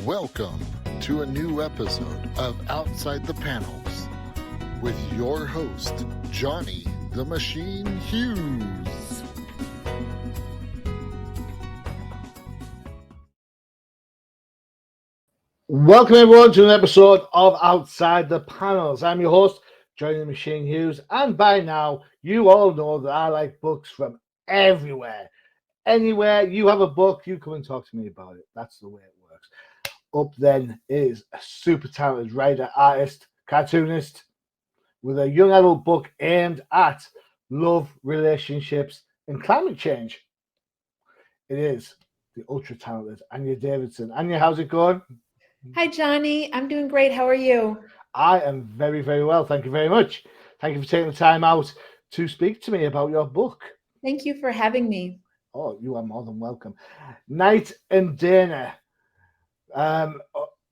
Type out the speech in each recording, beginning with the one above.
Welcome to a new episode of Outside the Panels with your host, Johnny the Machine Hughes. Welcome everyone to an episode of Outside the Panels. I'm your host, Johnny the Machine Hughes, and by now you all know that I like books from everywhere. Anywhere you have a book, you come and talk to me about it. That's the way it works. Up then is a super talented writer, artist, cartoonist with a young adult book aimed at love, relationships, and climate change. It is the ultra talented Anya Davidson. Anya, how's it going? Hi, Johnny. I'm doing great. How are you? I am very, very well. Thank you very much. Thank you for taking the time out to speak to me about your book. Thank you for having me. Oh, you are more than welcome. Night and Dana. An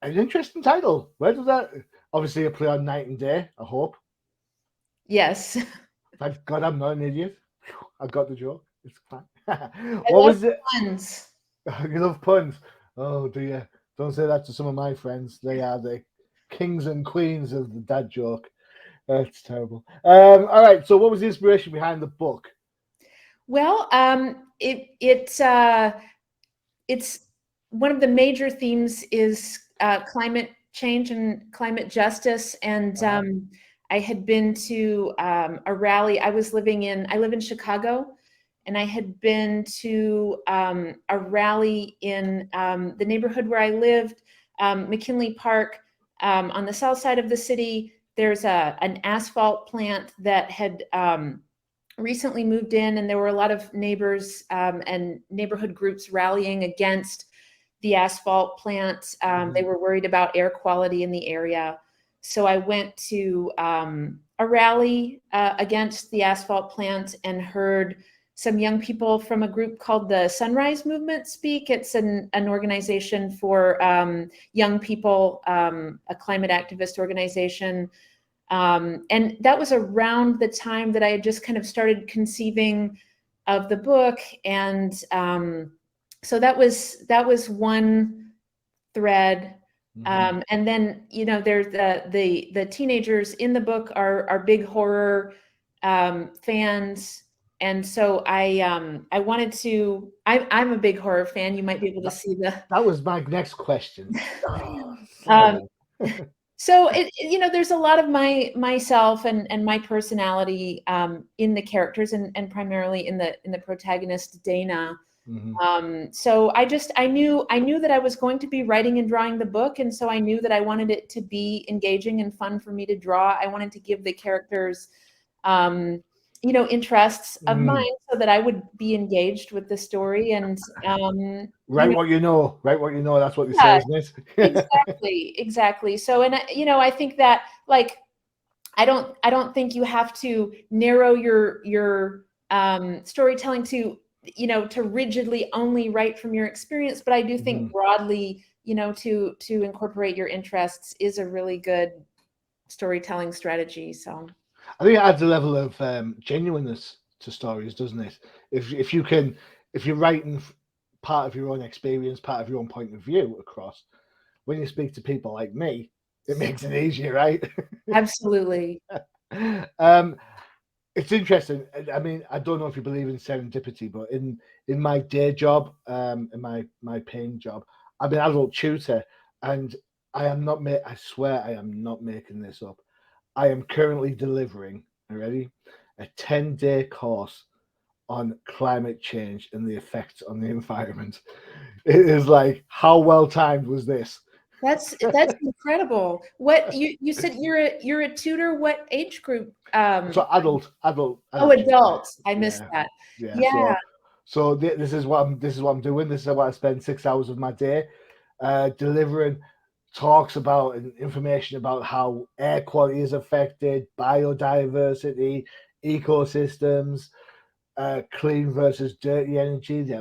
interesting title. Where does that? Obviously, a play on night and day. I hope. Yes. Thank God I'm not an idiot. I got the joke. It's fine. I What love was it? puns. You love puns. Oh dear. Don't say that to some of my friends. They are the kings and queens of the dad joke. That's terrible. All right. So, what was the inspiration behind the book? Well, it's one of the major themes is climate change and climate justice. And I had been to a rally. I live in Chicago, and I had been to a rally in the neighborhood where I lived, McKinley Park, on the south side of the city. There's an asphalt plant that had recently moved in, and there were a lot of neighbors and neighborhood groups rallying against the asphalt plant. They were worried about air quality in the area. So I went to a rally against the asphalt plant and heard some young people from a group called the Sunrise Movement speak. It's an organization for young people, a climate activist organization. And that was around the time that I had just kind of started conceiving of the book. And so that was one thread. And then, there's the teenagers in the book are big horror fans. And so I'm a big horror fan. You might be able to see That was my next question. So there's a lot of myself and my personality in the characters and primarily in the protagonist Dana. So I knew that I was going to be writing and drawing the book, and so I knew that I wanted it to be engaging and fun for me to draw. I wanted to give the characters interests of mine so that I would be engaged with the story and write what you know. Write what you know. That's what they say, isn't it? Exactly. So, and I think that I don't think you have to narrow your storytelling to rigidly only write from your experience, but I do think broadly, to incorporate your interests is a really good storytelling strategy. So I think it adds a level of genuineness to stories, doesn't it? If you're writing part of your own experience, part of your own point of view across, when you speak to people like me, it makes it easier, right? Absolutely. It's interesting. I mean, I don't know if you believe in serendipity, but in my day job, in my paying job, I'm an adult tutor, and I swear I am not making this up. I am currently delivering, a 10-day course on climate change and the effects on the environment. It is like, how well timed was this? That's incredible. What you said you're a tutor? What age group? So adult. Oh, adults. I missed that. Yeah. So this is what I'm doing. This is what I spend 6 hours of my day delivering talks about and information about how air quality is affected, biodiversity, ecosystems, clean versus dirty energy, the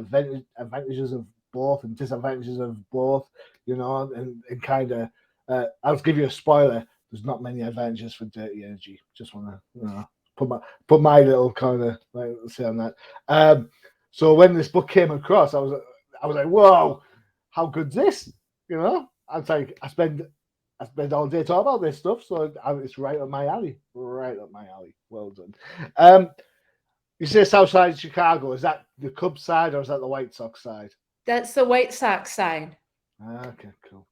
advantages of both and disadvantages of both, and kind of, I'll give you a spoiler. There's not many advantages for dirty energy. Just want to put my little kind of say on that. So when this book came across, I was like, whoa, how good's this? You know, I spend all day talking about this stuff, so it's right up my alley. Right up my alley. Well done. Um, you say South Side of Chicago. Is that the Cubs side or is that the White Sox side? That's the White Sox side. Okay, cool.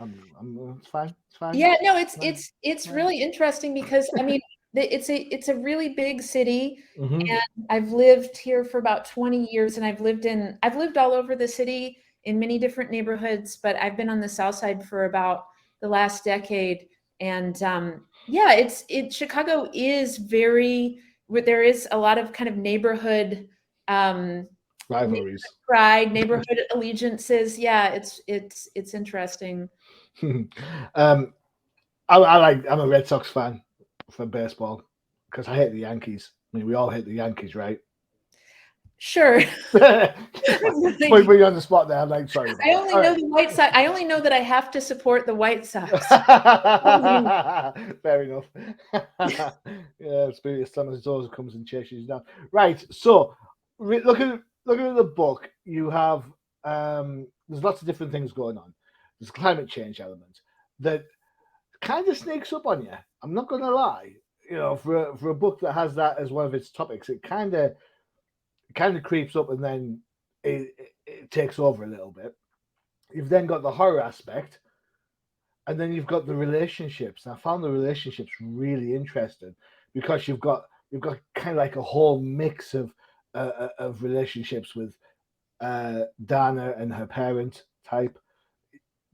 It's fine. It's fine. Yeah, no, It's fine. it's Fine. really interesting because I mean, it's a really big city, Mm-hmm. and I've lived here for about 20 years, and I've lived all over the city in many different neighborhoods, but I've been on the South Side for about the last decade, and yeah, Chicago is very where there is a lot of kind of um, neighborhood Rivalries. pride, neighborhood allegiances. Yeah, it's interesting. um, I'm a Red Sox fan for baseball because I hate the Yankees. I mean, we all hate the Yankees, right? Sure. Put you on the spot there. I'm like, sorry about I that. only All know right. the White Sox. I only know that I have to support the White Sox. Fair enough. Yeah, spirit slammers his doors comes and chases you down. Right. So, looking at the book, you have there's lots of different things going on. There's climate change element that kind of sneaks up on you. I'm not going to lie. You know, for a book that has that as one of its topics, it kind of creeps up and then it takes over a little bit. You've then got the horror aspect, and then you've got the relationships. And I found the relationships really interesting because you've got kind of like a whole mix of relationships with Dana and her parent type,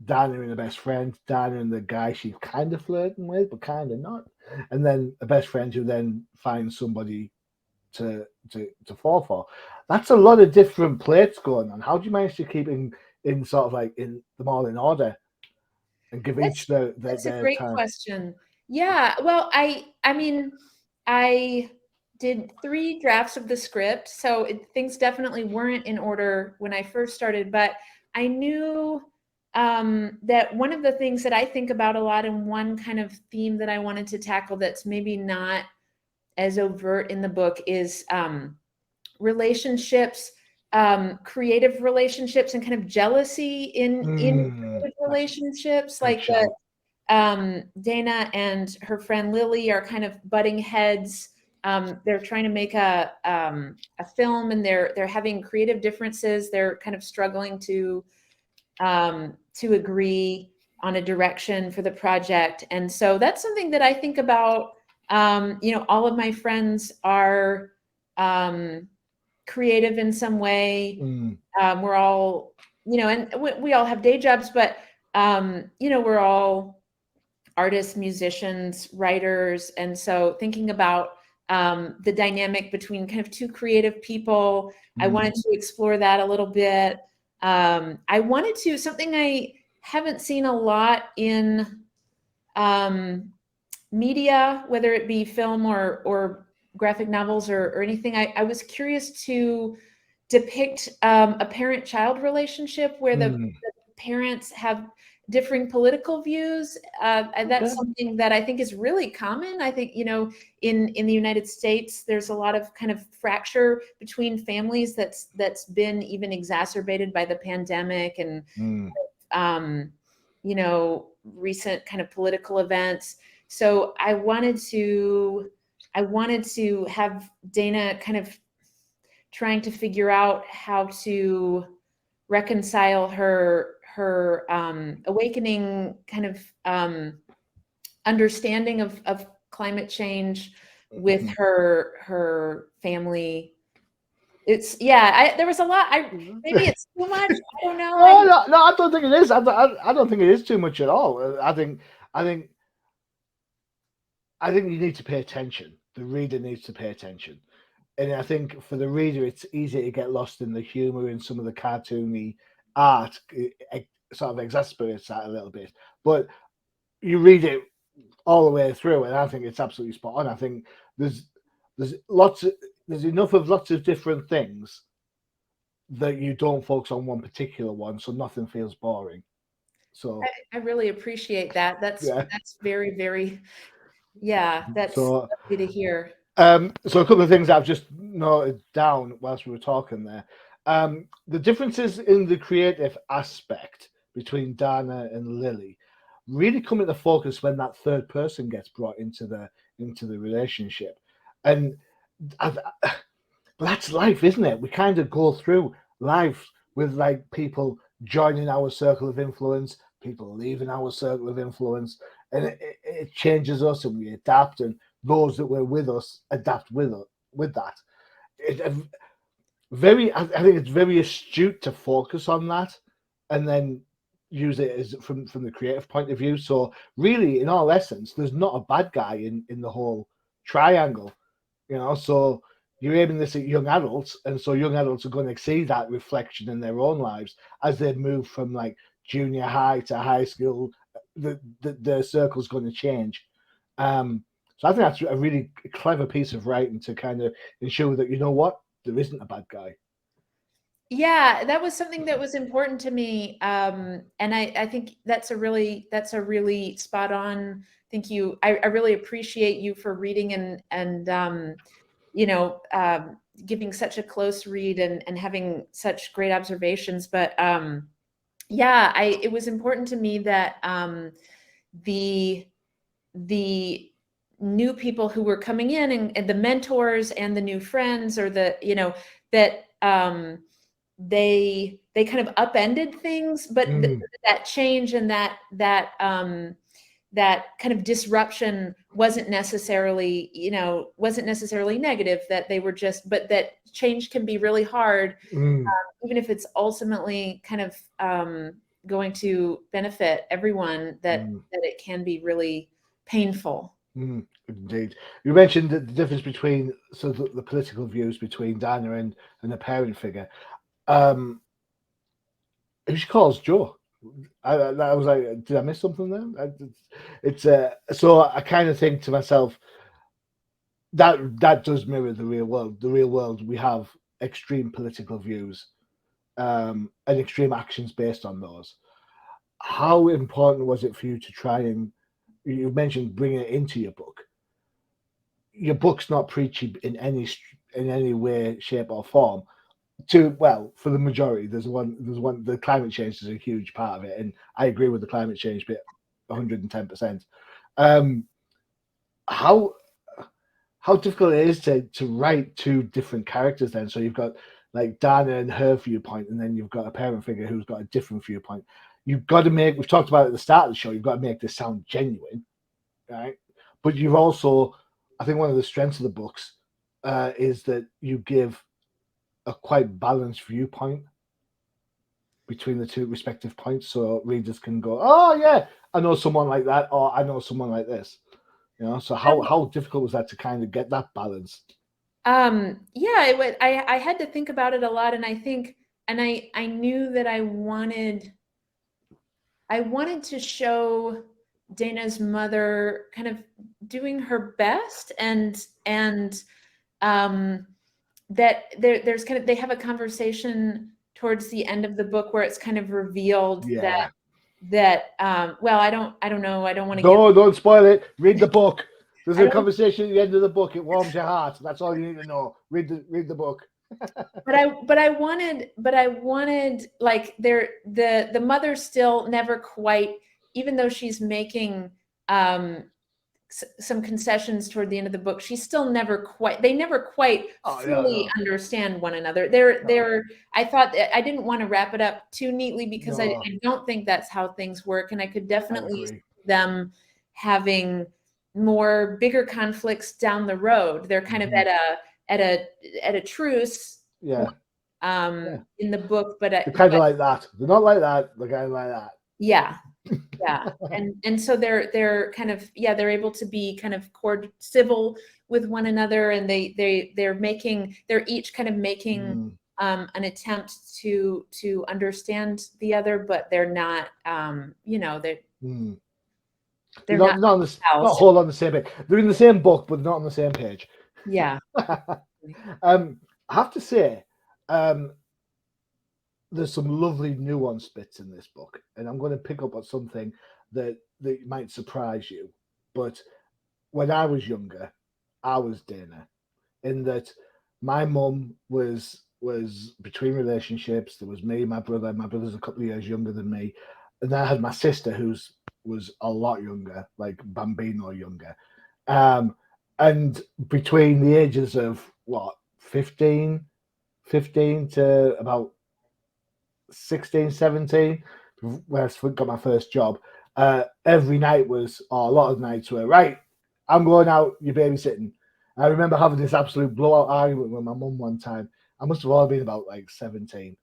Dana and a best friend, Dana and the guy she's kind of flirting with, but kind of not, and then a best friend who then finds somebody to fall for. That's a lot of different plates going on. How do you manage to keep in sort of like in them all in order and give each That's a their great time? question. Yeah, well, I mean, I did 3 drafts of the script, so things definitely weren't in order when I first started, but I knew that one of the things that I think about a lot and one kind of theme that I wanted to tackle that's maybe not as overt in the book is relationships, creative relationships, and kind of jealousy in creative That's a relationships. good Like shout. Dana and her friend Lily are kind of butting heads. They're trying to make a film, and they're having creative differences. They're kind of struggling to agree on a direction for the project, and so that's something that I think about. All of my friends are um, creative in some way. Mm, We're all, and we all have day jobs, but we're all artists, musicians, writers, and so thinking about the dynamic between kind of 2 creative people, I mm, wanted to explore that a little bit. I wanted to something I haven't seen a lot in um, media, whether it be film or graphic novels or anything. I was curious to depict a parent-child relationship where mm. the parents have differing political views. And Okay. that's something that I think is really common. I think, in the United States, there's a lot of kind of fracture between families that's been even exacerbated by the pandemic and Mm, um, recent kind of political events. So I wanted to have Dana kind of trying to figure out how to reconcile her awakening kind of understanding of climate change with mhm. her family. It's yeah, there was a lot. Maybe it's too much. I don't know. No, no, no, I don't think it is. I don't think it is too much at all. I think, I think you need to pay attention. The reader needs to pay attention, and I think for the reader, it's easy to get lost in the humor and some of the cartoony art. It sort of exasperates that a little bit, but you read it all the way through, and I think it's absolutely spot on. I think there's there's lots of there's enough of lots of different things that you don't focus on one particular one, so nothing feels boring. So I really appreciate that. yeah, That's very, very, yeah, that's so lovely to hear. so a couple of things I've just noted down whilst we were talking there. The differences in the creative aspect. between Dana and Lily really come into focus when that third person gets brought into the relationship. And I, but that's life, isn't it? We kind of go through life with like people joining our circle of influence, people leaving our circle of influence, and it changes us, and we adapt. And those that were with us adapt with that. It, I think it's very astute to focus on that, and then use it as from the creative point of view. So really, in all essence, there's not a bad guy in the whole triangle, So you're aiming this at young adults, and so young adults are going to see that reflection in their own lives as they move from like junior high to high school. The circle's going to change. So I think that's a really clever piece of writing to kind of ensure that there isn't a bad guy. Yeah, that was something that was important to me. And I think that's a really spot on. Thank you. I really appreciate you for reading and giving such a close read and having such great observations. But yeah, it was important to me that the new people who were coming in and the mentors and the new friends, or that they kind of upended things, but that change and that kind of disruption wasn't necessarily negative, that they were but that change can be really hard, even if it's ultimately kind of going to benefit everyone, that it can be really painful. Indeed. You mentioned the difference between the political views between Dana and the parent figure. Who she calls Joe. I was like, did I miss something there? It's so I kind of think to myself that does mirror the real world. The real world, we have extreme political views, and extreme actions based on those. How important was it for you to try and, you mentioned bringing it into your book? Your book's not preachy in any way, shape, or form. For the majority, there's one. The climate change is a huge part of it, and I agree with the climate change bit 110%. How difficult it is to write two different characters then? So you've got like Dana and her viewpoint, and then you've got a parent figure who's got a different viewpoint. You've got to we've talked about it at the start of the show, you've got to make this sound genuine, right? But you've also, I think one of the strengths of the books is that you give a quite balanced viewpoint between the two respective points, so readers can go, oh yeah, I know someone like that, or I know someone like this. So how difficult was that to kind of get that balance? Yeah, I had to think about it a lot, and I think, and I knew that I wanted to show Dana's mother kind of doing her best, and that there's kind of, they have a conversation towards the end of the book where it's kind of revealed that well, I don't know, I don't want to don't spoil it. Read the book. There's a conversation at the end of the book. It warms your heart. That's all you need to know. Read the book. but I wanted like the mother still never quite, even though she's making some concessions toward the end of the book, she's still never quite, they never quite fully understand one another. I thought that I didn't want to wrap it up too neatly, because I don't think that's how things work. And I could definitely see them having bigger conflicts down the road. They're kind of at a truce in the book, but they're kind of like that. They're not like that. They're kind of like that. Yeah. And so they're kind of, they're able to be kind of civil with one another, and they're each kind of making an attempt to understand the other, but they're not they're not whole on the same page. They're in the same book, but not on the same page. Yeah. I have to say, there's some lovely nuanced bits in this book, and I'm going to pick up on something that might surprise you. But when I was younger, I was Dana, in that my mum was was between relationships. There was me, my brother. My brother's a couple of years younger than me, and then I had my sister, who's was a lot younger, like Bambino younger. Um, and between the ages of what 15 to about 16, 17, when I got my first job, every night was, or a lot of nights were, right, I'm going out, you're babysitting. I remember having this absolute blowout argument with my mum one time. I must have only been about like 17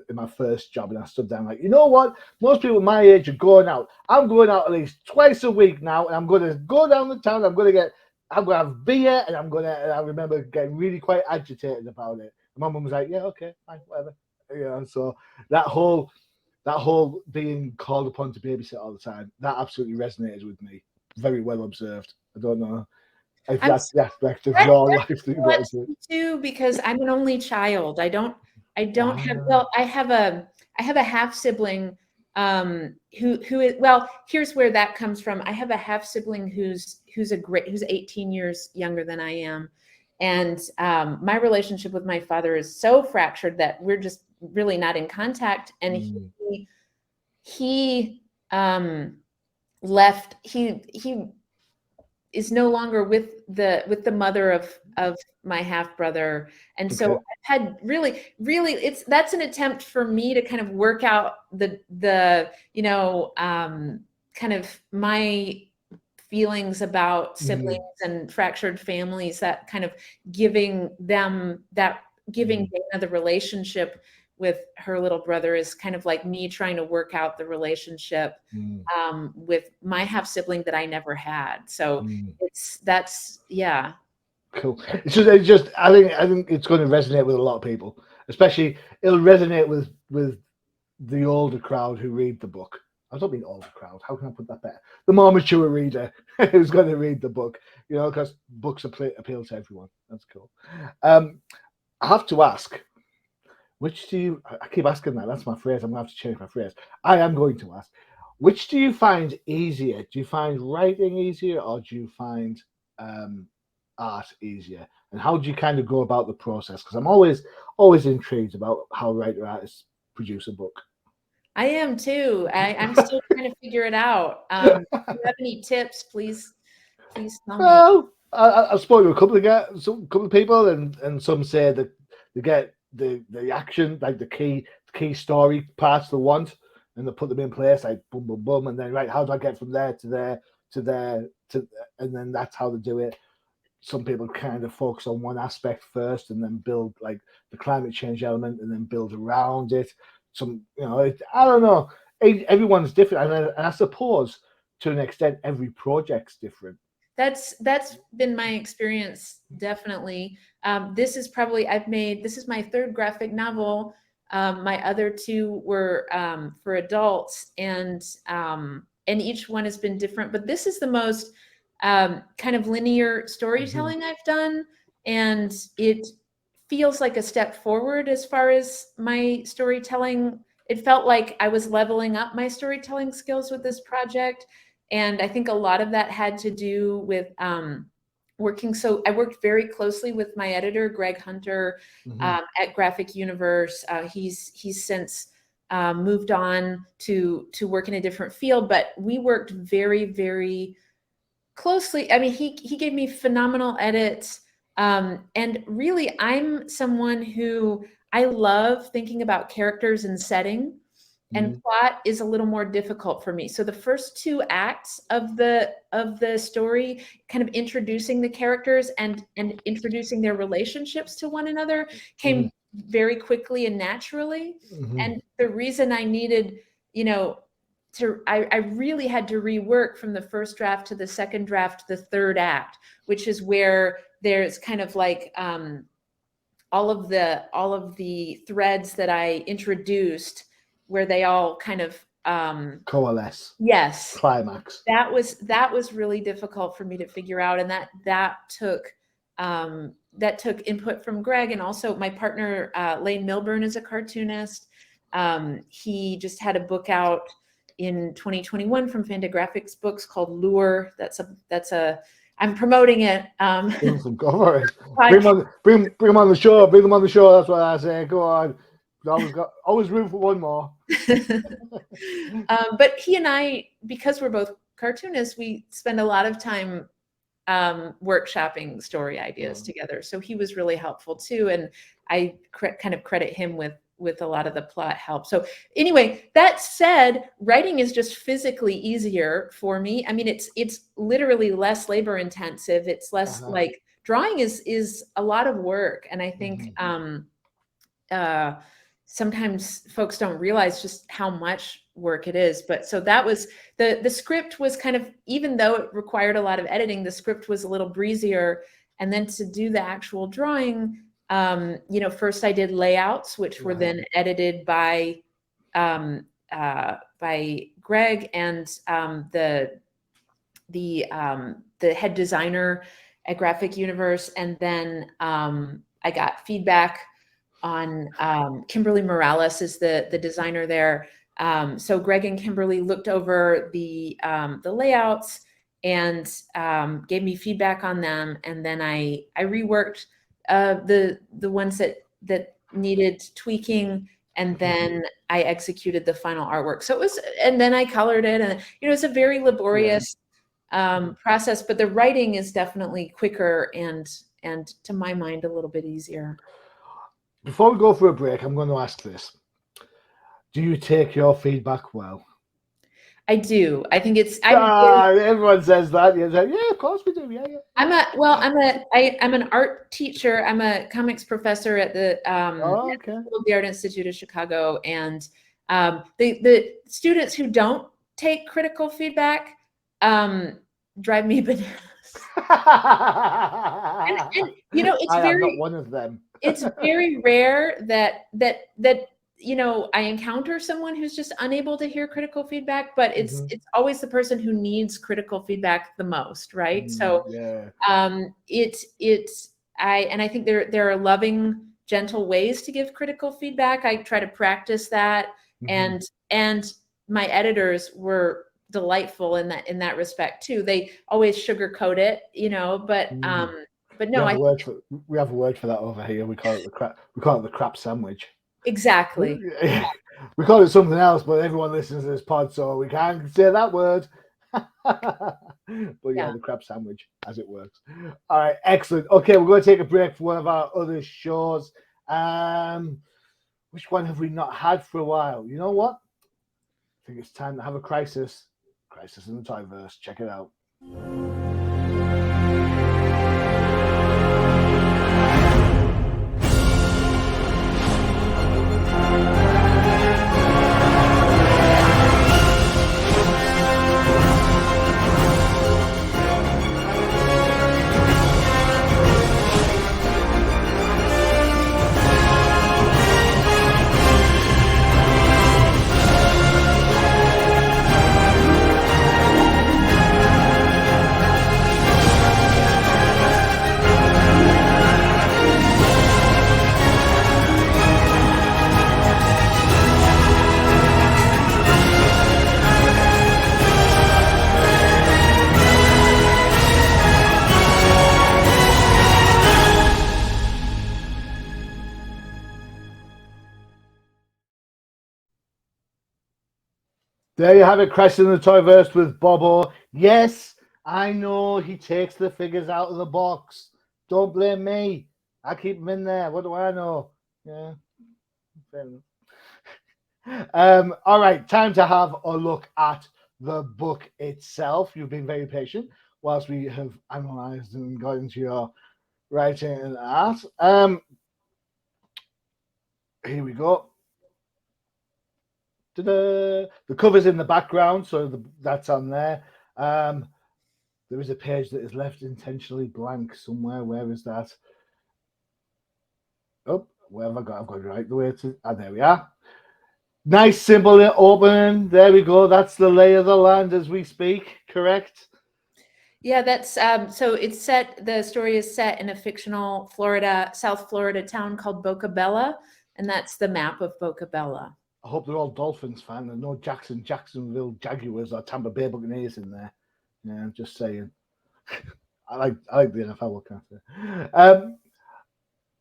in my first job, and I stood down like, you know what? Most people my age are going out. I'm going out at least twice a week now, and I'm going to go down the town. I'm going to have beer, and and I remember getting really quite agitated about it. My mum was like, yeah, okay, fine, whatever. So that whole being called upon to babysit all the time, that absolutely resonated with me. Very well observed. I don't know if I'm that's the aspect of That your that life that you wanted lets to. me too, because I'm an only child. I don't have, Ah, well, I have a half sibling, who is, well, here's where that comes from. I have a half sibling who's 18 years younger than I am. And my relationship with my father is so fractured that we're just really not in contact. And mm, he left, he is no longer with the mother of my half brother. And so okay. I've had really that's an attempt for me to kind of work out the kind of my feelings about siblings Mm, and fractured families, that kind of giving them that giving mm, Dana the relationship with her little brother is kind of like me trying to work out the relationship mm, with my half sibling that I never had. So mm. that's yeah. Cool. It's just. I think it's going to resonate with a lot of people. Especially, it'll resonate with the older crowd who read the book. I don't mean older crowd. How can I put that better? The more mature reader who's going to read the book. Because books appeal to everyone. That's cool. Um, I have to ask, which do you? I keep asking that. That's my phrase. I'm going to have to change my phrase. I am going to ask, which do you find easier? Do you find writing easier, or do you find um, art easier? And how do you kind of go about the process? Because I'm always intrigued about how writer artists produce a book. I am too. I'm still trying to figure it out. If you have any tips, please tell me. Well, I've spoken to a couple of couple of people, and some say that they get the action, like the key story parts they want, and they put them in place, like boom, boom, boom, and then right, how do I get from there to there to there to, and then that's how they do it. Some people kind of focus on one aspect first, and then build like the climate change element, and then build around it. I don't know. Everyone's different, and I suppose to an extent, every project's different. That's been my experience, definitely. This is my third graphic novel. My other two were for adults, and each one has been different. But this is the most kind of linear Mhm. storytelling I've done, and it feels like a step forward as far as my storytelling. It felt like I was leveling up my storytelling skills with this project. And I think a lot of that had to do with working. So I worked very closely with my editor, Greg Hunter, Mhm. at Graphic Universe. He's since moved on to work in a different field, but we worked very, very closely. I mean, he gave me phenomenal edits. And really, I'm someone who I love thinking about characters and setting, and Mhm. plot is a little more difficult for me. So the first two acts of the story, kind of introducing the characters and introducing their relationships to one another, came Mhm. very quickly and naturally. Mhm. And the reason I needed, you know, I really had to rework from the first draft to the second draft, the third act, which is where there's kind of like all of the threads that I introduced, where they all kind of Coalesce. yes, Climax. that was really difficult for me to figure out, and that took input from Greg, and also my partner Lane Milburn is a cartoonist. He just had a book out in 2021 from Fantagraphics Books called Lure. That's a I'm promoting it. Go for it. Bring them on the show. Bring them on the show. That's what I say. Go on. Always room for one more. But he and I, because we're both cartoonists, we spend a lot of time workshopping story ideas together. So he was really helpful too, and I kind of credit him with a lot of the plot help. So anyway, that said, writing is just physically easier for me. I mean, it's literally less labor intensive. It's less like drawing is a lot of work, and I think sometimes folks don't realize just how much work it is. But so that was the script was kind of, even though it required a lot of editing, the script was a little breezier. And then to do the actual drawing, first I did layouts, which were then edited by Greg and the head designer at Graphic Universe. And then I got feedback on Kimberly Morales is the designer there. So Greg and Kimberly looked over the layouts and gave me feedback on them, and then I reworked the ones that needed tweaking, and then I executed the final artwork. So it was, and then I colored it, and it's a very laborious process, but the writing is definitely quicker and to my mind a little bit easier. Before we go for a break, I'm going to ask this. Do you take your feedback well? I do. I think it's. Everyone says that. Yeah, of course we do. Yeah. I'm an art teacher. I'm a comics professor at the the Art Institute of Chicago, and the students who don't take critical feedback drive me bananas. and it's I'm not one of them. It's very rare that I encounter someone who's just unable to hear critical feedback, but it's always the person who needs critical feedback the most, right? So I think there are loving, gentle ways to give critical feedback. I try to practice that, and my editors were delightful in that respect too. They always sugarcoat it, but no, we have a word for that over here. We call it the crap sandwich. Exactly. We call it something else, but everyone listens to this pod, so we can't say that word. But the crab sandwich, as it works. All right, excellent. Okay, we're going to take a break for one of our other shows. Which one have we not had for a while? You know what? I think it's time to have a crisis. Crisis in the Toyverse. Check it out. There you have it, Crisis in the Toyverse with Bobo. Yes, I know he takes the figures out of the box. Don't blame me. I keep them in there. What do I know? Yeah. Fair enough. All right, time to have a look at the book itself. You've been very patient whilst we have analysed and got into your writing and art. Here we go. Ta-da! The cover's in the background, so that's on there. There is a page that is left intentionally blank somewhere. Where is that? Oh, where have I got? I've got it right the way to. There we are. Nice, simple open. There we go. That's the lay of the land as we speak. Correct? Yeah, that's so it's set. The story is set in a fictional South Florida town called Boca Bella, and that's the map of Boca Bella. I hope they're all Dolphins fans and no Jacksonville Jaguars or Tampa Bay Buccaneers in there. Yeah, I'm just saying. I like the NFL look at it.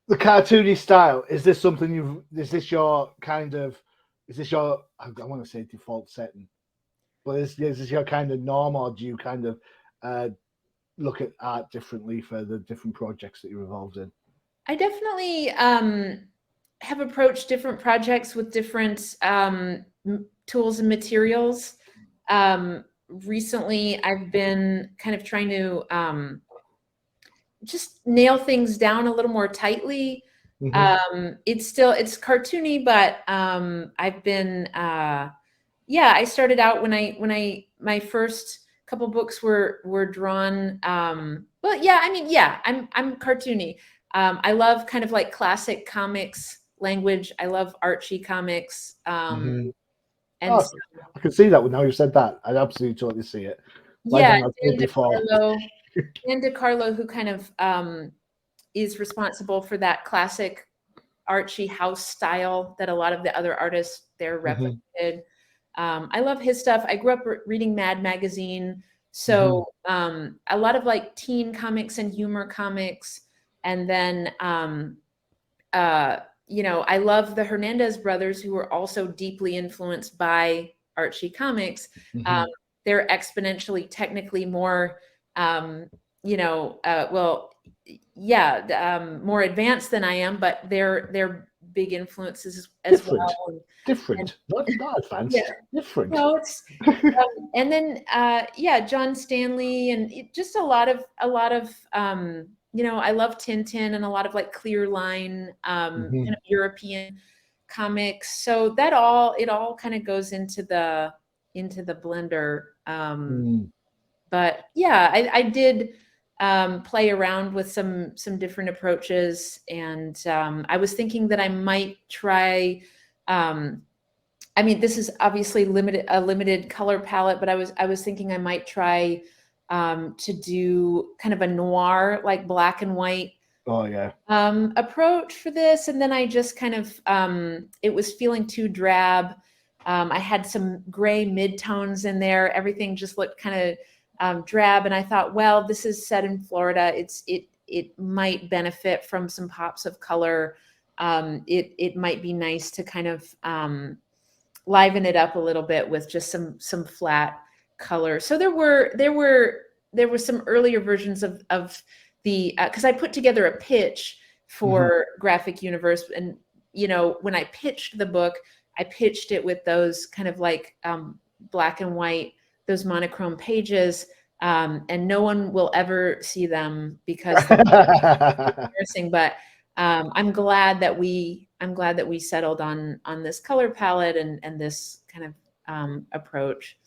The cartoony style, is this something is this your kind of, is this your, I want to say default setting, but is this your kind of norm, or do you kind of uh, look at art differently for the different projects that you're involved in? I definitely have approached different projects with different tools and materials. Recently, I've been kind of trying to just nail things down a little more tightly. It's cartoony, but I've been yeah, I started out when my first couple books were drawn. Well, yeah, I mean, yeah, I'm cartoony. I love kind of like classic comics language. I love Archie comics. And Oh, I can see that now you said that. I absolutely totally see it. Like yeah, I'm not saying before. Dan DeCarlo, who kind of is responsible for that classic Archie house style that a lot of the other artists there replicated. I love his stuff. I grew up reading Mad Magazine, so a lot of like teen comics and humor comics. And then, you know, I love the Hernandez brothers, who were also deeply influenced by Archie comics. They're exponentially, technically more, you know, well, yeah, more advanced than I am, but they're big influences as Different. well. Different. Not advanced. Yeah. Different. No, it's and then yeah, John Stanley, and just a lot of you know, I love Tintin and a lot of like clear line kind of European comics. So that it all kind of goes into the blender. But yeah, I did play around with some different approaches, and I was thinking that I might try. I mean, this is obviously a limited color palette, but I was thinking I might try to do kind of a noir, like black and white Oh yeah. approach for this. And then I just kind of it was feeling too drab. I had some gray midtones in there. Everything just looked kind of drab, and I thought, well, this is set in Florida. It might benefit from some pops of color. It might be nice to kind of liven it up a little bit with just some flat color. So there were some earlier versions of the because I put together a pitch for Graphic Universe, and you know, when I pitched the book, I pitched it with those kind of like black and white, those monochrome pages, and no one will ever see them because they're embarrassing. But I'm glad that we settled on this color palette and this kind of approach.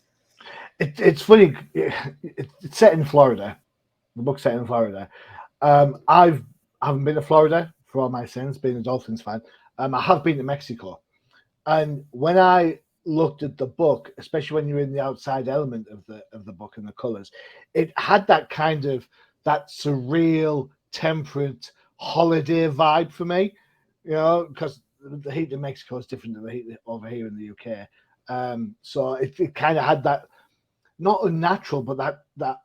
It's funny. It's set in Florida. The book's set in Florida. I haven't been to Florida for all my sins, being a Dolphins fan. I have been to Mexico, and when I looked at the book, especially when you're in the outside element of the book and the colors, it had that kind of that surreal, temperate holiday vibe for me. You know, because the heat in Mexico is different than the heat over here in the UK. So it kind of had that not unnatural, but that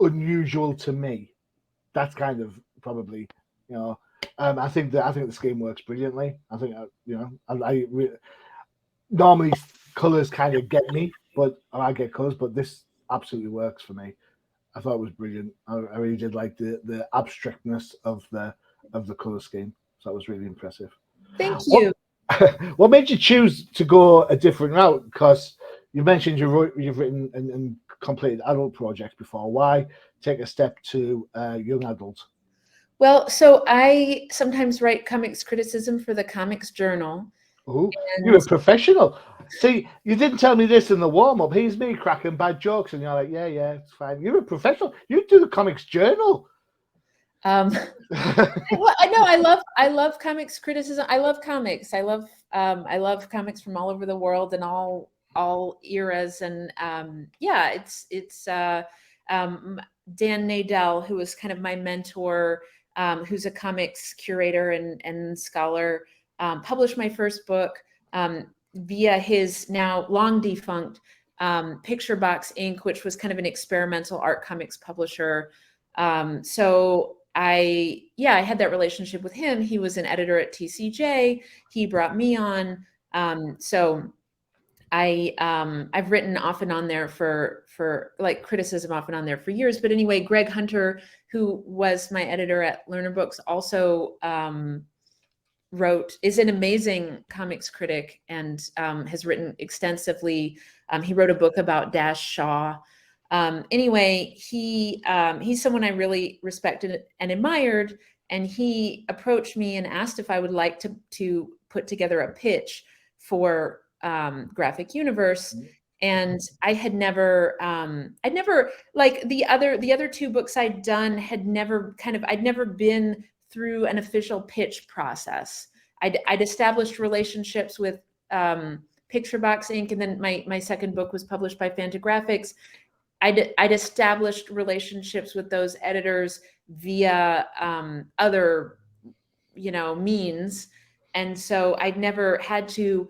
unusual to me. That's kind of probably, you know. I think the scheme works brilliantly. I think you know normally colors kind of get me, but I get colors, but this absolutely works for me. I thought it was brilliant. I really did like the abstractness of the color scheme. So that was really impressive. Thank you. What made you choose to go a different route? Because you mentioned you've written and completed adult projects before. Why take a step to young adult? Well, so I sometimes write comics criticism for the Comics Journal. Oh, you're And a professional. See, you didn't tell me this in the warm up. Here's me cracking bad jokes, and you're like, yeah, it's fine. You're a professional. You do the Comics Journal. well, I know I love comics criticism. I love comics. I love comics from all over the world and all eras. And yeah, it's Dan Nadell, who was kind of my mentor, who's a comics curator and scholar, published my first book via his now long defunct Picture Box Inc., which was kind of an experimental art comics publisher. So I had that relationship with him. He was an editor at TCJ. He brought me on. So I've written off and on there for like criticism off and on there for years. But anyway, Greg Hunter, who was my editor at Lerner Books, also is an amazing comics critic and has written extensively. He wrote a book about Dash Shaw. Anyway, he's someone I really respected and admired, and he approached me and asked if I would like to put together a pitch for Graphic Universe. And I had never, I'd never, like the other two books I'd done I'd never been through an official pitch process. I'd established relationships with Picture Box Inc. And then my second book was published by Fantagraphics. I'd established relationships with those editors via other, means. And so I'd never had to,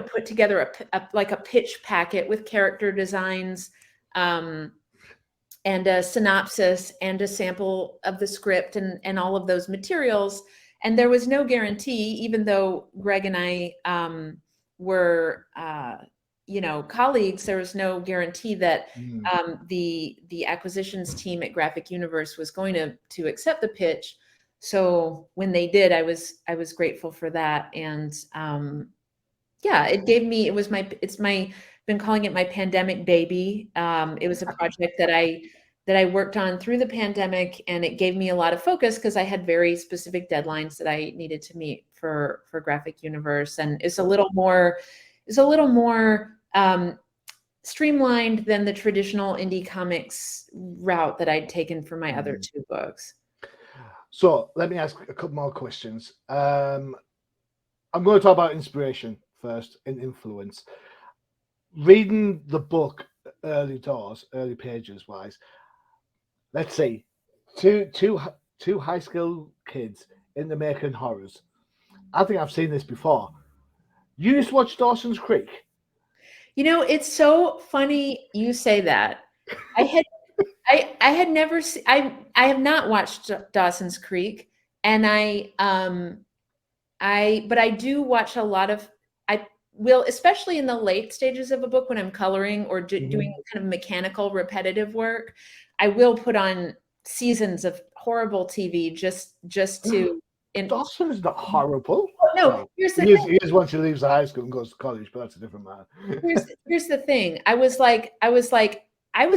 put together a pitch packet with character designs, and a synopsis and a sample of the script and all of those materials. And there was no guarantee, even though Greg and I were, colleagues, there was no guarantee that the acquisitions team at Graphic Universe was going to accept the pitch. So when they did, I was grateful for that. And been calling it my pandemic baby. It was a project that I worked on through the pandemic, and it gave me a lot of focus because I had very specific deadlines that I needed to meet for Graphic Universe. And it's a little more streamlined than the traditional indie comics route that I'd taken for my other two books. So let me ask a couple more questions. I'm going to talk about inspiration first and influence. Reading the book early pages wise, let's see, two high school kids into making horrors. I think I've seen this before. You used to watch Dawson's Creek. It's so funny you say that. I had never seen. I have not watched Dawson's Creek, and but I do watch a lot of. I will, especially in the late stages of a book when I'm coloring or doing kind of mechanical, repetitive work. I will put on seasons of horrible TV just to. Dawson is not horrible. No, here's the thing. He is once he leaves the high school and goes to college, but that's a different matter. Here's the thing. I was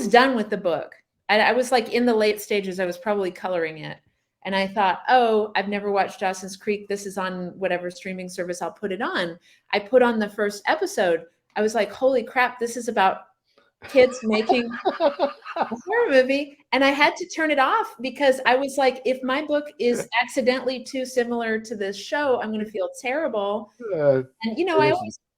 done with the book. I was like in the late stages. I was probably coloring it. And I thought, oh, I've never watched Dawson's Creek. This is on whatever streaming service. I'll put it on. I put on the first episode. I was like, holy crap, this is about kids making a horror movie. And I had to turn it off because I was like, if my book is accidentally too similar to this show, I'm going to feel terrible. And,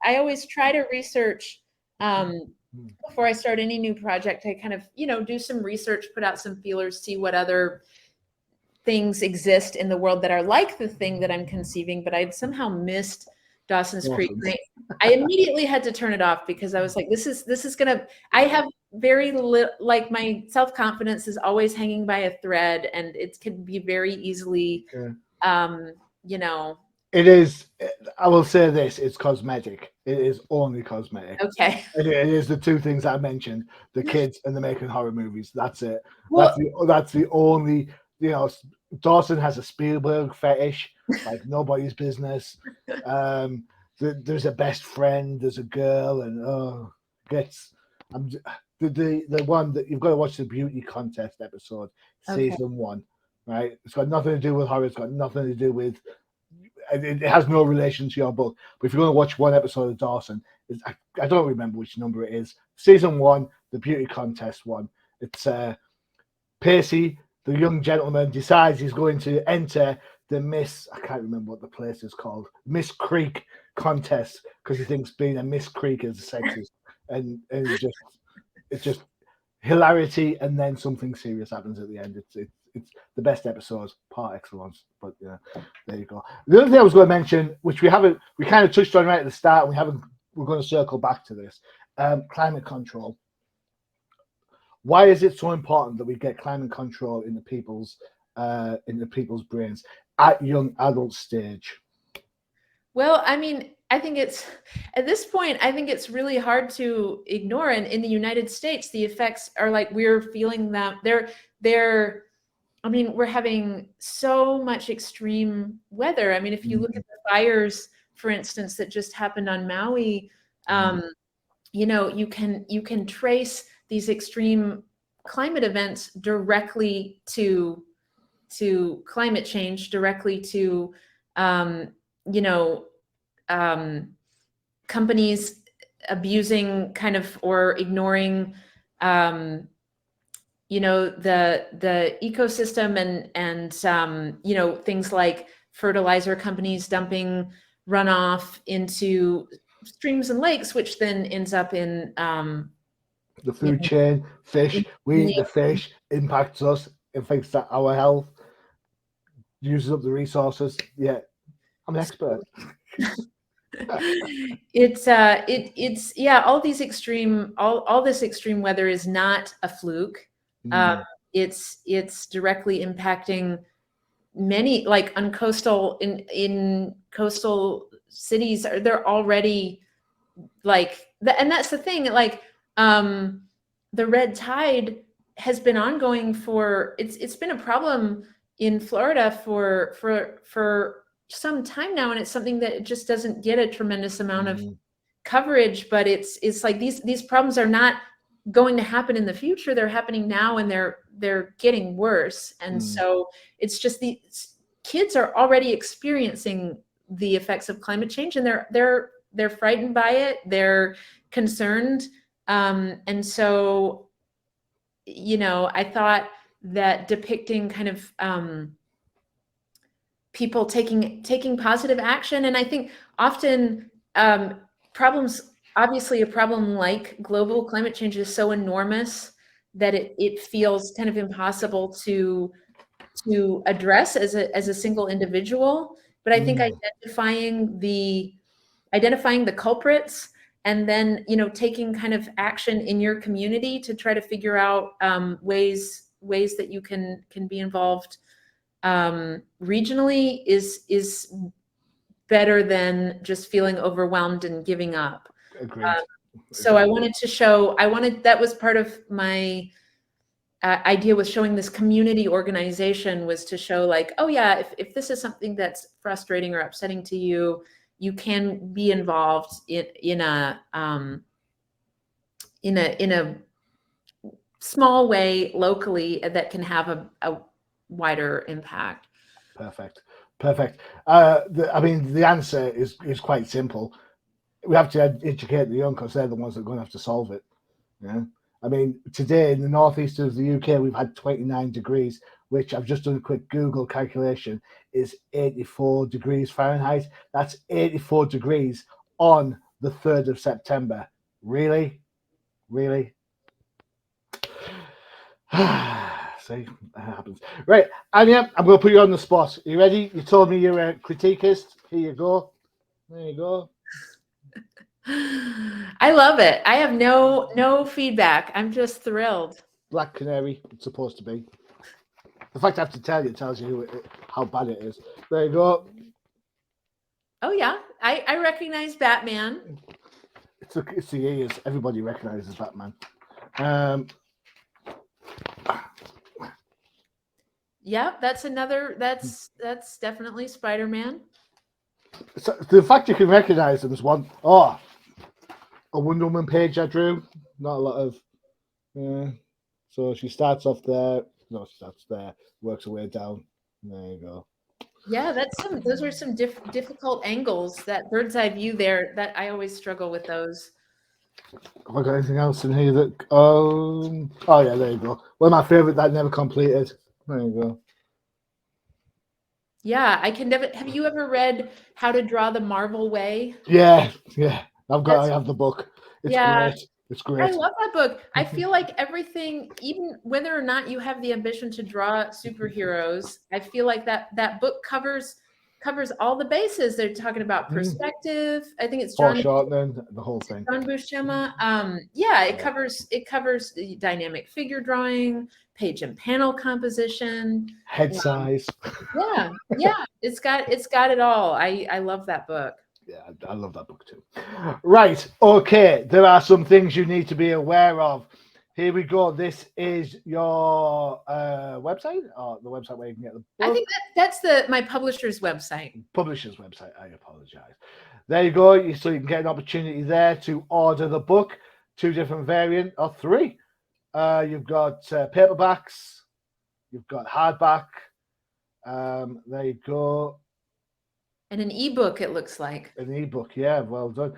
I always try to research before I start any new project. I kind of, do some research, put out some feelers, see what other things exist in the world that are like the thing that I'm conceiving, but I'd somehow missed Dawson's Creek. I immediately had to turn it off because I was like, this is gonna, I have very little, like my self-confidence is always hanging by a thread, and it can be very easily, It is, I will say this, it's cosmetic. It is only cosmetic. Okay. It is the two things I mentioned, the kids and the making horror movies. That's it. Well, that's the only, Dawson has a Spielberg fetish, like nobody's business. There's a best friend, there's a girl, and the one that you've got to watch, the beauty contest episode, season 1, right? It's got nothing to do with horror. It's got nothing to do with. It has no relation to your book. But if you're going to watch one episode of Dawson, I don't remember which number it is. Season 1, the beauty contest one. It's Pacey, the young gentleman, decides he's going to enter the I can't remember what the place is called, Miss Creek contest, because he thinks being a Miss Creek is sexist. And it's just hilarity, and then something serious happens at the end. It's the best episode par excellence. But there you go. The other thing I was going to mention, which we kind of touched on right at the start, and we're going to circle back to this, climate control. Why is it so important that we get climate control in the people's brains at young adult stage? Well, I mean, I think it's at this point, I think it's really hard to ignore. And in the United States, the effects are like we're feeling them. They're I mean, we're having so much extreme weather. I mean, if you look at the fires, for instance, that just happened on Maui, um, you can trace these extreme climate events directly to climate change, directly to um, you know um, companies abusing kind of or ignoring the ecosystem and things like fertilizer companies dumping runoff into streams and lakes, which then ends up in The you food know, chain, fish, we eat the in- fish, impacts us, affects our health, uses up the resources. Yeah, I'm an expert. it's yeah, all this extreme weather is not a fluke. um, Mm, it's directly impacting many, like on in coastal cities, they're already like and that's the thing, like um the red tide has been ongoing for it's been a problem in Florida for some time now, and it's something that it just doesn't get a tremendous amount of mm, coverage. But it's like these problems are not going to happen in the future, they're happening now, and they're getting worse. And mm. so it's just these kids are already experiencing the effects of climate change, and they're frightened by it, they're concerned. And so I thought that depicting kind of people taking positive action. And I think often problems obviously a problem like global climate change is so enormous that it feels kind of impossible to address as a single individual. But I think Mm, identifying the culprits, and then taking kind of action in your community to try to figure out ways that you can be involved regionally is better than just feeling overwhelmed and giving up. agreed. So Agreed. that was part of my idea with showing this community organization, was to show like, oh yeah, if this is something that's frustrating or upsetting to you, you can be involved in a small way locally that can have a wider impact. Perfect. Perfect. I mean, the answer is quite simple. We have to educate the young because they're the ones that are going to have to solve it. Yeah. I mean, today in the northeast of the UK, we've had 29 degrees, which I've just done a quick Google calculation, is 84 degrees Fahrenheit. That's 84 degrees on the 3rd of September. Really? Really? See, that happens. Right, Anya, I'm going to put you on the spot. Are you ready? You told me you're a critiquist. Here you go. There you go. I love it. I have no feedback. I'm just thrilled. Black Canary, it's supposed to be. The fact I have to tell you tells you how bad it is. There you go. Oh yeah, I recognize Batman. It's the ears. Everybody recognizes Batman. Um, Yeah, that's definitely Spider-Man. so the fact you can recognize them is one. Oh, a Wonder Woman page I drew. Not a lot of. So she starts off there. No, she starts there. Works her way down. There you go. Yeah, those are some difficult angles, that bird's eye view there, that I always struggle with those. Have I got anything else in here that? Oh yeah, there you go. One of my favorite that never completed. There you go. Yeah, I can never. Have you ever read How to Draw the Marvel Way? Yeah, yeah. I That's have the book. It's Yeah, great. It's I great. love that book. I feel like everything, even whether or not you have the ambition to draw superheroes, I feel like that book covers covers all the bases. They're talking about perspective. I think it's Foreshortening, the whole thing. John Buscema. Yeah, it covers the dynamic figure drawing, page and panel composition, head size. Yeah, it's got it all. I love that book. Yeah, I love that book too. Right, okay. There are some things you need to be aware of. Here we go. This is your website, or the website where you can get the book. I think that's my publisher's website. Publisher's website. I apologize. There you go. So you can get an opportunity there to order the book. 2 different variants, or 3. You've got paperbacks. You've got hardback. There you go. And an ebook, it looks like. An ebook, yeah, well done.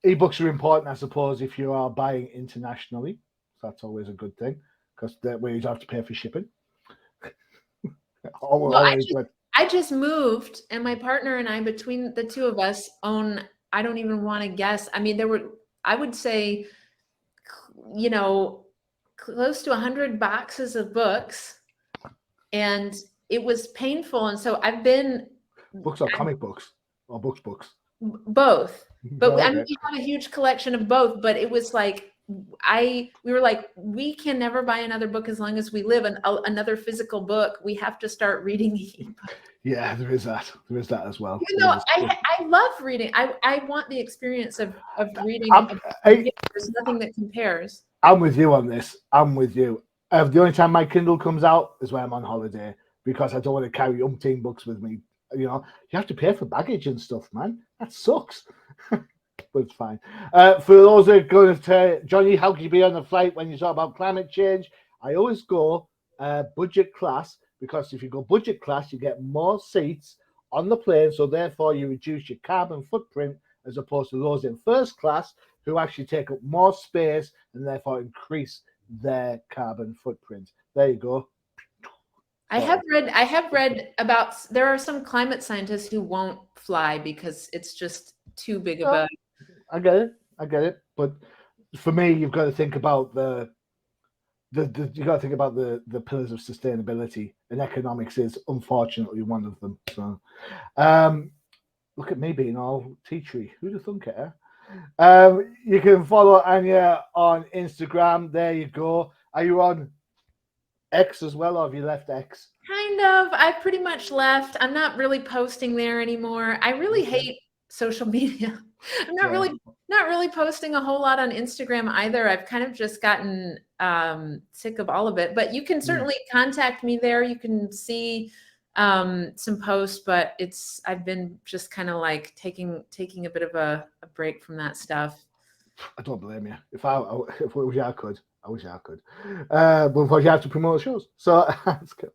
Ebooks are important, I suppose, if you are buying internationally. So that's always a good thing, because that way you don't have to pay for shipping. I just moved, and my partner and I, between the 2 of us, own, I don't even want to guess. I mean, I would say, close to 100 boxes of books, and it was painful. And so I've been... Books or comic books? Or books? Both. But okay. I mean, we have a huge collection of both, but it was like, we were like, we can never buy another book as long as we live, and another physical book. We have to start reading the ebook. Yeah, there is that. There is that as well. I love reading. I want the experience of reading. There's nothing that compares. I'm with you on this. I'm with you. The only time my Kindle comes out is when I'm on holiday, because I don't want to carry umpteen books with me. You have to pay for baggage and stuff, man. That sucks. But it's fine. For those that are going to tell Johnny, how can you be on the flight when you talk about climate change? I always go budget class, because if you go budget class, you get more seats on the plane, so therefore you reduce your carbon footprint, as opposed to those in first class who actually take up more space and therefore increase their carbon footprint. There you go. I have read about, there are some climate scientists who won't fly because it's just too big of a... I get it. But for me, you've got to think about the pillars of sustainability, and economics is unfortunately one of them. So, look at me being all teachery. Who'd have thunk it? You can follow Anya on Instagram. There you go. Are you on X as well, or have you left X? Kind of. I pretty much left. I'm not really posting there anymore. I really hate social media. I'm not really posting a whole lot on Instagram either. I've kind of just gotten sick of all of it. But you can certainly contact me there. You can see some posts, but I've been just kind of like taking a bit of a break from that stuff. I don't blame you. If I wish I could. But unfortunately, you have to promote shows. So that's cool.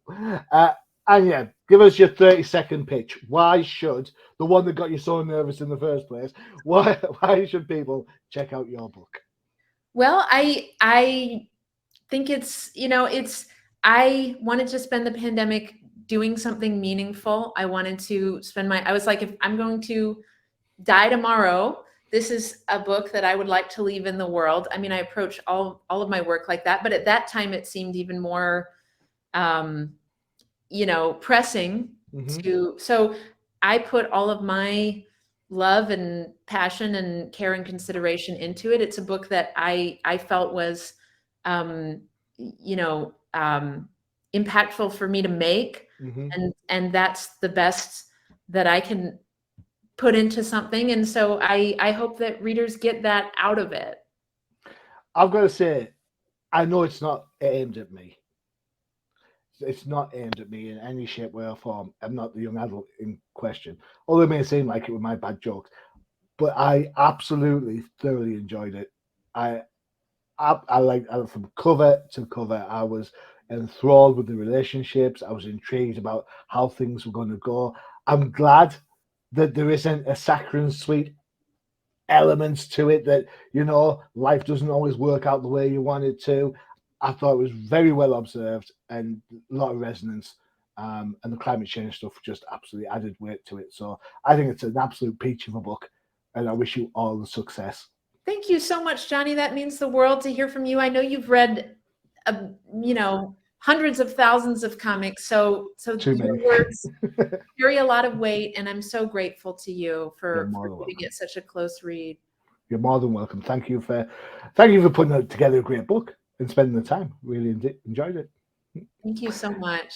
Anya, give us your 30-second pitch. Why should the one that got you so nervous in the first place? Why should people check out your book? Well, I think I wanted to spend the pandemic doing something meaningful. I wanted to I was like, if I'm going to die tomorrow, this is a book that I would like to leave in the world. I mean, I approach all of my work like that, but at that time it seemed even more, pressing so I put all of my love and passion and care and consideration into it. It's a book that I felt was, impactful for me to make. And that's the best that I can put into something. And so I hope that readers get that out of it. I've got to say, I know it's not aimed at me. It's not aimed at me in any shape, way, or form. I'm not the young adult in question, although it may seem like it with my bad jokes. But I absolutely thoroughly enjoyed it. I liked from cover to cover. I was enthralled with the relationships. I was intrigued about how things were going to go. I'm glad that there isn't a saccharine sweet elements to it, that life doesn't always work out the way you want it to. I thought it was very well observed and a lot of resonance, and the climate change stuff just absolutely added weight to it. So I think it's an absolute peach of a book, and I wish you all the success. Thank you so much, Johnny. That means the world to hear from you. I know you've read hundreds of thousands of comics. So Too your many. words carry a lot of weight, and I'm so grateful to you You're for more than giving welcome. it such a close read. You're more than welcome. Thank you for putting together a great book and spending the time. Really enjoyed it. Thank you so much.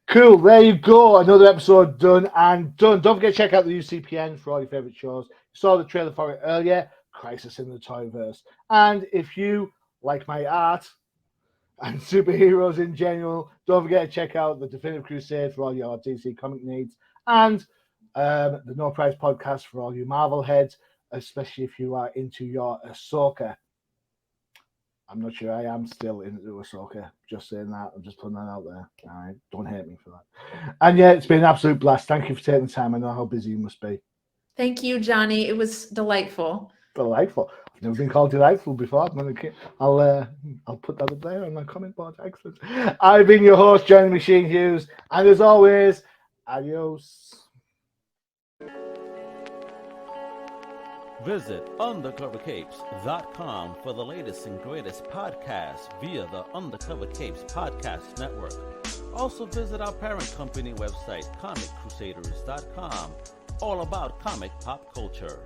Cool. There you go. Another episode done and done. Don't forget to check out the UCPN for all your favorite shows. You saw the trailer for it earlier. Crisis in the Toyverse. And if you like my art and superheroes in general, don't forget to check out the Definitive Crusade for all your DC comic needs, and the No Price podcast for all you Marvel heads, especially if you are into your Ahsoka. I'm not sure I am still into Ahsoka. Just saying that. I'm just putting that out there. All right. Don't hate me for that. And yeah, it's been an absolute blast. Thank you for taking the time. I know how busy you must be. Thank you, Johnny. It was delightful. Delightful. I've never been called delightful before. I'll put that up there on my comment board. Excellent. I've been your host, Johnny Machine Hughes, and as always, adios. Visit undercovercapes.com for the latest and greatest podcasts via the Undercover Capes Podcast Network. Also visit our parent company website, comiccrusaders.com, all about comic pop culture.